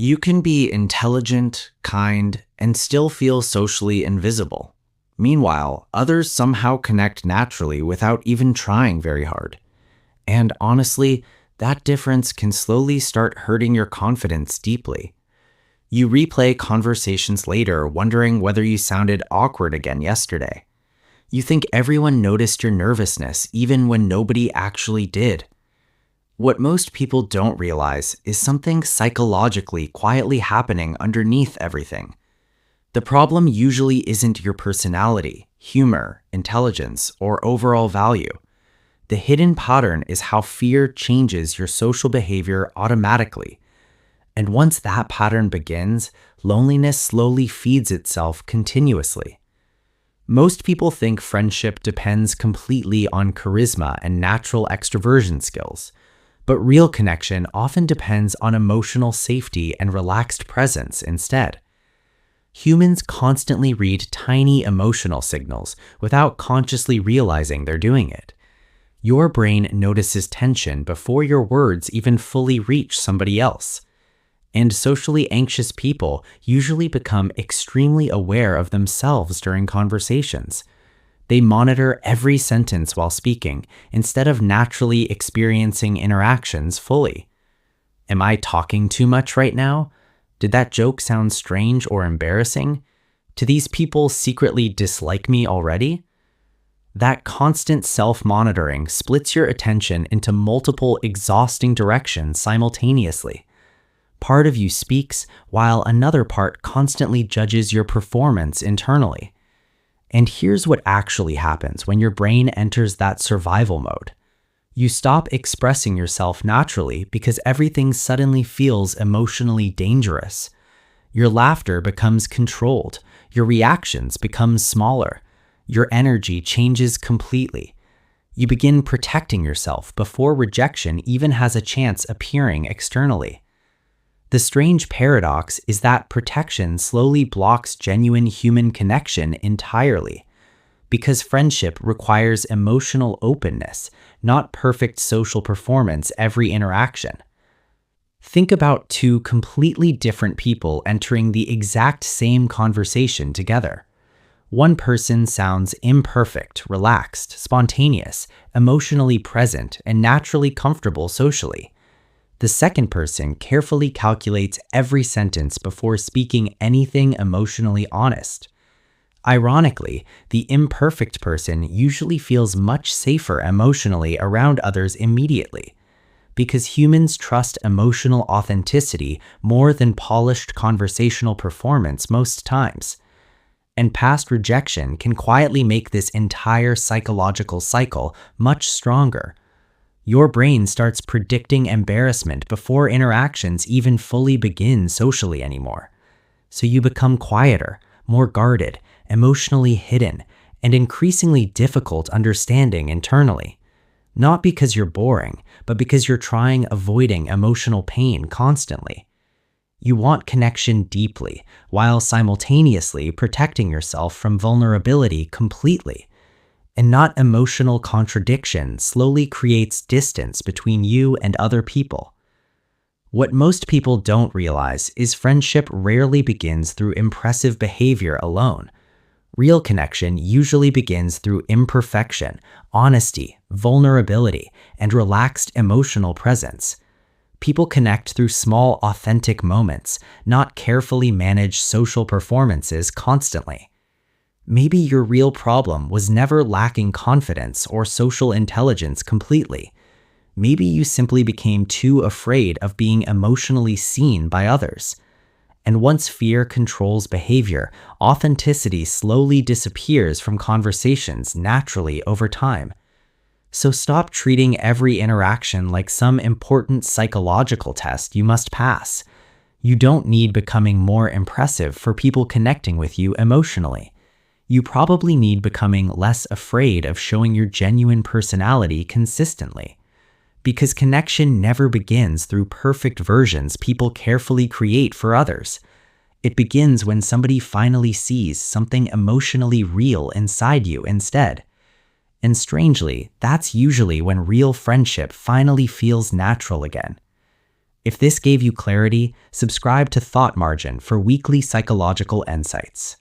You can be intelligent, kind, and still feel socially invisible. Meanwhile, others somehow connect naturally without even trying very hard. And honestly, that difference can slowly start hurting your confidence deeply. You replay conversations later, wondering whether you sounded awkward again yesterday. You think everyone noticed your nervousness even when nobody actually did. What most people don't realize is something psychologically quietly happening underneath everything. The problem usually isn't your personality, humor, intelligence, or overall value. The hidden pattern is how fear changes your social behavior automatically. And once that pattern begins, loneliness slowly feeds itself continuously. Most people think friendship depends completely on charisma and natural extroversion skills. But real connection often depends on emotional safety and relaxed presence instead. Humans constantly read tiny emotional signals without consciously realizing they're doing it. Your brain notices tension before your words even fully reach somebody else. And socially anxious people usually become extremely aware of themselves during conversations. They monitor every sentence while speaking instead of naturally experiencing interactions fully. Am I talking too much right now? Did that joke sound strange or embarrassing? Do these people secretly dislike me already? That constant self-monitoring splits your attention into multiple exhausting directions simultaneously. Part of you speaks while another part constantly judges your performance internally. And here's what actually happens when your brain enters that survival mode. You stop expressing yourself naturally because everything suddenly feels emotionally dangerous. Your laughter becomes controlled, your reactions become smaller, your energy changes completely. You begin protecting yourself before rejection even has a chance appearing externally. The strange paradox is that protection slowly blocks genuine human connection entirely, because friendship requires emotional openness, not perfect social performance every interaction. Think about two completely different people entering the exact same conversation together. One person sounds imperfect, relaxed, spontaneous, emotionally present, and naturally comfortable socially. The second person carefully calculates every sentence before speaking anything emotionally honest. Ironically, the imperfect person usually feels much safer emotionally around others immediately, because humans trust emotional authenticity more than polished conversational performance most times. And past rejection can quietly make this entire psychological cycle much stronger. Your brain starts predicting embarrassment before interactions even fully begin socially anymore. So you become quieter, more guarded, emotionally hidden, and increasingly difficult understanding internally. Not because you're boring, but because you're trying avoiding emotional pain constantly. You want connection deeply, while simultaneously protecting yourself from vulnerability completely. And not emotional contradiction slowly creates distance between you and other people. What most people don't realize is friendship rarely begins through impressive behavior alone. Real connection usually begins through imperfection, honesty, vulnerability, and relaxed emotional presence. People connect through small, authentic moments, not carefully managed social performances constantly. Maybe your real problem was never lacking confidence or social intelligence completely. Maybe you simply became too afraid of being emotionally seen by others. And once fear controls behavior, authenticity slowly disappears from conversations naturally over time. So stop treating every interaction like some important psychological test you must pass. You don't need becoming more impressive for people connecting with you emotionally. You probably need becoming less afraid of showing your genuine personality consistently. Because connection never begins through perfect versions people carefully create for others. It begins when somebody finally sees something emotionally real inside you instead. And strangely, that's usually when real friendship finally feels natural again. If this gave you clarity, subscribe to Thought Margin for weekly psychological insights.